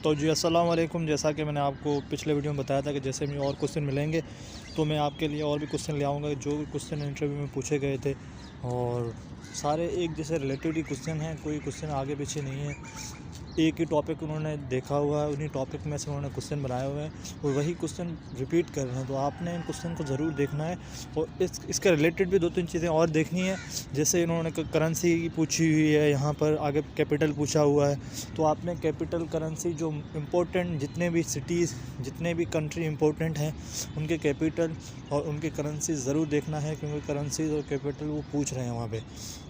तो जी अस्सलाम वालेकुम। जैसा कि मैंने आपको पिछले वीडियो में बताया था कि जैसे मुझे और क्वेश्चन मिलेंगे तो मैं आपके लिए और भी क्वेश्चन ले आऊँगा जो क्वेश्चन इंटरव्यू में पूछे गए थे, और सारे एक जैसे रिलेटेड ही क्वेश्चन हैं, कोई क्वेश्चन आगे पीछे नहीं है। एक ही टॉपिक उन्होंने देखा हुआ है, उन्हीं टॉपिक में से उन्होंने क्वेश्चन बनाए हुए हैं और वही क्वेश्चन रिपीट कर रहे हैं। तो आपने इन क्वेश्चन को ज़रूर देखना है और इसके रिलेटेड भी 2-3 चीज़ें और देखनी है। जैसे इन्होंने करेंसी पूछी हुई है, यहाँ पर आगे कैपिटल पूछा हुआ है, तो आपने कैपिटल करेंसी जो इम्पोर्टेंट जितने भी सिटीज़ जितने भी कंट्री इम्पोर्टेंट हैं उनके कैपिटल और उनकी करेंसी ज़रूर देखना है, क्योंकि करेंसीज और कैपिटल वो पूछ रहे हैं वहाँ पे।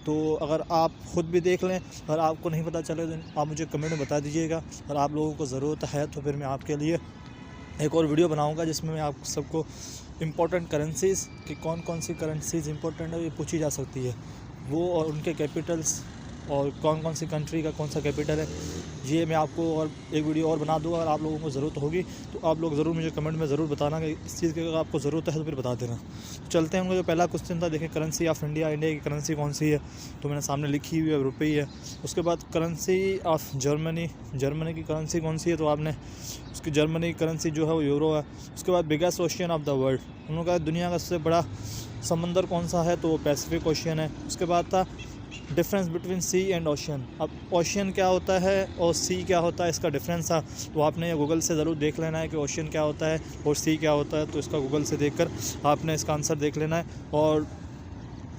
तो अगर आप ख़ुद भी देख लें और आपको नहीं पता चले तो आप मुझे कमेंट में बता दीजिएगा, और आप लोगों को ज़रूरत है तो फिर मैं आपके लिए एक और वीडियो बनाऊंगा जिसमें मैं आप सबको इम्पोर्टेंट करेंसीज़ कि कौन कौन सी करेंसीज़ इंपॉर्टेंट है ये पूछी जा सकती है, वो और उनके कैपिटल्स और कौन कौन सी कंट्री का कौन सा कैपिटल है, ये मैं आपको और एक वीडियो और बना दूँगा। अगर आप लोगों को ज़रूरत होगी तो आप लोग ज़रूर मुझे कमेंट में ज़रूर बताना कि इस चीज़ की अगर आपको ज़रूरत है तो फिर बता देना। चलते हैं, उनका जो पहला क्वेश्चन था, देखें करेंसी ऑफ इंडिया, इंडिया की करेंसी कौन सी है, तो मैंने सामने लिखी हुई है रुपये है। उसके बाद करेंसी ऑफ जर्मनी, जर्मनी की करेंसी कौन सी है, तो आपने उसकी जर्मनी की करेंसी जो है वो यूरो है। उसके बाद biggest ocean of the world, उन्होंने कहा दुनिया का सबसे बड़ा समंदर कौन सा है, तो वो पैसिफिक ओशियन है। उसके बाद था difference between sea and ocean, अब ओशियन क्या होता है और सी क्या होता है, इसका डिफरेंस था। तो आपने ये गूगल से ज़रूर देख लेना है कि ओशियन क्या होता है और सी क्या होता है, तो इसका गूगल से देखकर आपने इसका आंसर देख लेना है। और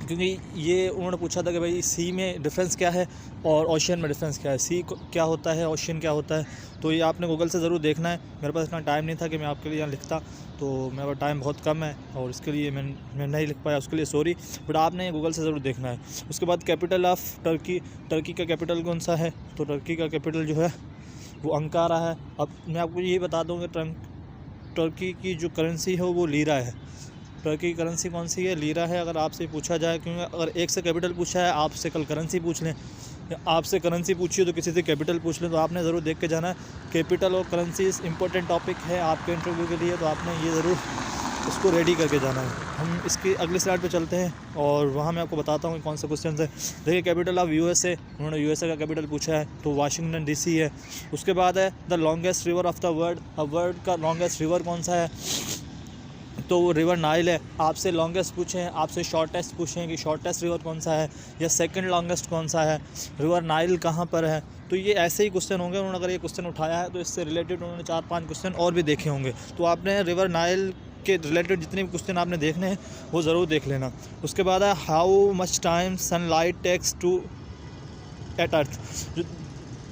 क्योंकि ये उन्होंने पूछा था कि भाई सी में डिफरेंस क्या है और ओशियन में डिफरेंस क्या है, सी क्या होता है, ओशियन क्या होता है, तो ये आपने गूगल से ज़रूर देखना है। मेरे पास इतना टाइम नहीं था कि मैं आपके लिए यहाँ लिखता, तो मेरे पास टाइम बहुत कम है और इसके लिए मैं नहीं लिख पाया, उसके लिए सॉरी, बट आपने ये गूगल से ज़रूर देखना है। उसके बाद कैपिटल ऑफ टर्की, टर्की का कैपिटल कौन सा है, तो टर्की का कैपिटल जो है वो अंकारा है। अब मैं आपको ये बता दूँ कि टर्की की जो करेंसी है वो लीरा है। टर्की की करेंसी कौन सी है, लीरा है। अगर आपसे पूछा जाए, क्योंकि अगर एक से कैपिटल पूछा है, आपसे कल करेंसी पूछ लें, आपसे करेंसी पूछिए तो किसी से कैपिटल पूछ लें, तो आपने ज़रूर देख के जाना है। कैपिटल और करेंसी इंपॉर्टेंट टॉपिक है आपके इंटरव्यू के लिए, तो आपने ये ज़रूर उसको रेडी करके जाना है। हम इसकी अगली स्लाइड पे चलते हैं और वहाँ मैं आपको बताता हूँ कौन सा क्वेश्चन है। देखिए कैपिटल ऑफ यूएसए, उन्होंने यूएसए का कैपिटल पूछा है, तो वाशिंगटन डीसी है। उसके बाद है the longest river of the world, अब वर्ल्ड का लॉन्गेस्ट रिवर कौन सा है, तो वो रिवर नाइल है। आपसे लॉन्गेस्ट पूछें, आपसे शॉर्टेस्ट पूछें कि शॉर्टेस्ट रिवर कौन सा है या सेकंड लॉन्गेस्ट कौन सा है, रिवर नाइल कहाँ पर है, तो ये ऐसे ही क्वेश्चन होंगे। उन्होंने अगर ये क्वेश्चन उठाया है तो इससे रिलेटेड उन्होंने 4-5 क्वेश्चन और भी देखे होंगे, तो आपने रिवर नाइल के रिलेटेड जितने भी क्वेश्चन आपने देखने हैं वो ज़रूर देख लेना। उसके बाद है how much time sunlight takes to at earth,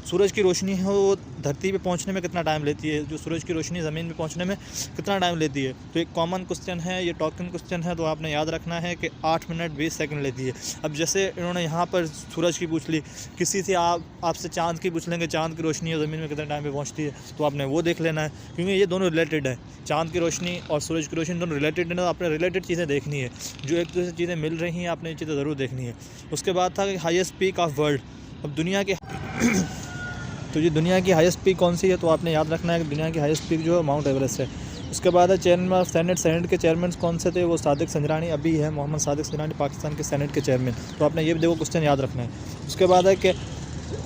सूरज की रोशनी है वो धरती पे पहुंचने में कितना टाइम लेती है, जो सूरज की रोशनी ज़मीन पे पहुंचने में कितना टाइम लेती है, तो एक कॉमन क्वेश्चन है, ये टॉकिंग क्वेश्चन है, तो आपने याद रखना है कि 8 मिनट 20 सेकंड लेती है। अब जैसे इन्होंने यहाँ पर सूरज की पूछ ली, किसी से आपसे चाँद की पूछ लेंगे, चाँद की रोशनी ज़मीन में कितने टाइम पर पहुँचती है, तो आपने वो देख लेना है, क्योंकि ये दोनों रिलेटेड है। चाँद की रोशनी और सूरज की रोशनी दोनों रिलेटेड है, तो आपने रिलेटेड चीज़ें देखनी है, जो एक दूसरे चीज़ें मिल रही हैं आपने ये चीज़ें ज़रूर देखनी है। उसके बाद था कि हाईएस्ट पीक ऑफ वर्ल्ड, अब दुनिया के तो ये दुनिया की हाईएस्ट पीक कौन सी है, तो आपने याद रखना है कि दुनिया की हाईएस्ट पीक जो है माउंट एवरेस्ट है। उसके बाद है चेयरमैन ऑफ सेनेट, सेनेट के चेयरमैन कौन से थे, वो सादिक संजरानी अभी है, मोहम्मद सादिक संजरानी पाकिस्तान के सेनेट के चेयरमैन, तो आपने ये भी देखो क्वेश्चन याद रखना है। उसके बाद है कि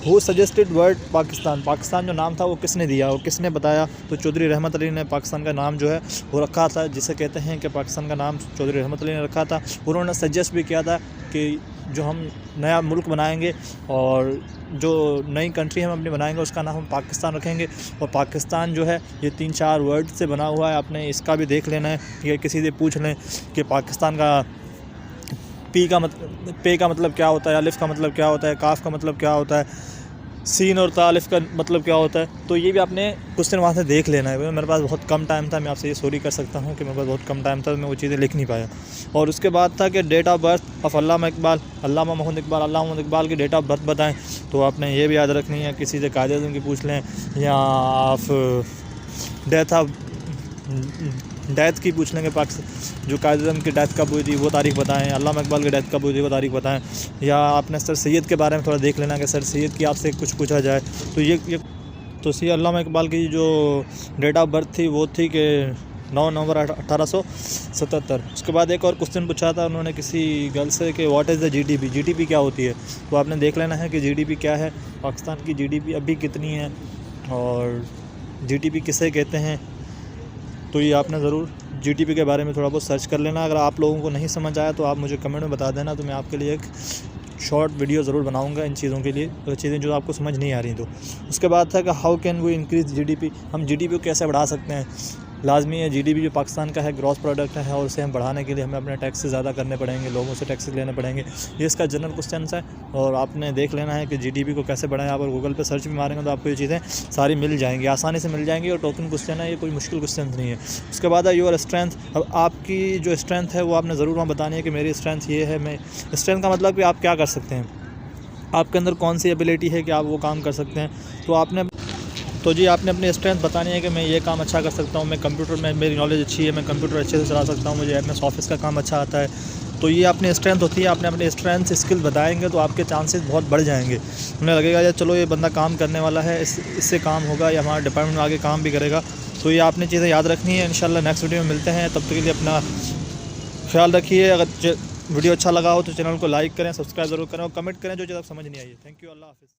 who suggested word Pakistan, Pakistan जो नाम था वो किसने दिया, वो किसने बताया, तो चौधरी रहमत अली ने पाकिस्तान का नाम जो है वो रखा था, जिसे कहते हैं कि पाकिस्तान का नाम चौधरी रहमत अली ने रखा था। उन्होंने सजेस्ट भी किया था कि जो हम नया मुल्क बनाएंगे और जो नई कंट्री हम अपनी बनाएंगे उसका नाम हम पाकिस्तान रखेंगे, और पाकिस्तान जो है ये 3-4 वर्ड से बना हुआ है, आपने इसका भी देख लेना है। कि किसी से पूछ लें कि पाकिस्तान का पे का मतलब क्या होता है, अलिफ का मतलब क्या होता है, काफ का मतलब क्या होता है, सीन और तालिफ का मतलब क्या होता है, तो ये भी आपने क्वेश्चन वहाँ से देख लेना है। मेरे पास बहुत कम टाइम था, मैं आपसे ये सॉरी कर सकता हूँ कि मेरे पास बहुत कम टाइम था, मैं वो चीज़ें लिख नहीं पाया। और उसके बाद था कि डेट ऑफ बर्थ ऑफ अल्लामा इकबाल, अल्लामा मोहम्मद इकबाल की डेट ऑफ बर्थ बताएं, तो आपने ये भी याद रखनी है। किसी से कायदे की पूछ लें या आप डेथ की पूछ लेंगे, जो कायदे की डेथ कब हुई थी वो तारीख बताएं, अल्लामा इकबाल की डेथ कब हुई थी वो तारीख बताएं, या आपने सर सैयद के बारे में थोड़ा देख लेना कि सर सैयद की आपसे कुछ पूछा जाए, तो ये तो सी अल्लामा इकबाल की जो डेट ऑफ बर्थ थी वो थी कि 9 नवंबर 1877। उसके बाद एक और क्वेश्चन पूछा था उन्होंने किसी गर्ल से कि what is the GDP, GDP क्या होती है, तो आपने देख लेना है कि जीडीपी क्या है, पाकिस्तान की जीडीपी अभी कितनी है और जीटीपी किसे कहते हैं, तो ये आपने ज़रूर जीटीपी के बारे में थोड़ा बहुत सर्च कर लेना। अगर आप लोगों को नहीं समझ आया तो आप मुझे कमेंट में बता देना, तो मैं आपके लिए एक शॉर्ट वीडियो ज़रूर बनाऊंगा इन चीज़ों के लिए, तो चीज़ें जो आपको समझ नहीं आ रही। तो उसके बाद था कि how can we increase GDP, हम जीडीपी को कैसे बढ़ा सकते हैं। लाजमी है, जीडीपी जो पाकिस्तान का है ग्रॉस प्रोडक्ट है, और उसे हम बढ़ाने के लिए हमें अपने टैक्स ज़्यादा करने पड़ेंगे, लोगों से टैक्स लेने पड़ेंगे। ये इसका जनरल क्वेश्चन है, और आपने देख लेना है कि जीडीपी को कैसे बढ़ाएं। आप और गूगल पे सर्च भी मारेंगे तो आपको ये चीज़ें सारी मिल जाएंगी, आसानी से मिल जाएंगी, और टोकन क्वेश्चन है, ये कोई मुश्किल क्वेश्चन नहीं है। उसके बाद है योर स्ट्रेंथ। अब आपकी जो स्ट्रेंथ है वो आपने ज़रूर वहाँ बतानी है कि मेरी स्ट्रेंथ ये है। मैं स्ट्रेंथ का मतलब कि आप क्या कर सकते हैं, आपके अंदर कौन सी एबिलिटी है कि आप वो काम कर सकते हैं। तो जी आपने अपनी स्ट्रेंथ बतानी है कि मैं ये काम अच्छा कर सकता हूँ, मैं कंप्यूटर में मेरी नॉलेज अच्छी है, मैं कंप्यूटर अच्छे से चला सकता हूँ, मुझे एमएस ऑफिस का काम अच्छा आता है। तो ये अपनी स्ट्रेंथ होती है। आपने अपने स्ट्रेंथ स्किल बताएंगे तो आपके चांसेस बहुत बढ़ जाएंगे। उन्हें लगेगा यार चलो ये बंदा काम करने वाला है, इससे काम होगा, या हमारे डिपार्टमेंट में आगे काम भी करेगा। तो ये आपने चीज़ें याद रखनी है। इंशाल्लाह नेक्स्ट वीडियो में मिलते हैं, तब तक के लिए अपना ख्याल रखिए। अगर वीडियो अच्छा लगा हो तो चैनल को लाइक करें, सब्सक्राइब ज़रूर करें, और कमेंट करें जो चीज़ आप समझ नहीं आई है। थैंक यू, अल्लाह हाफ़िज़।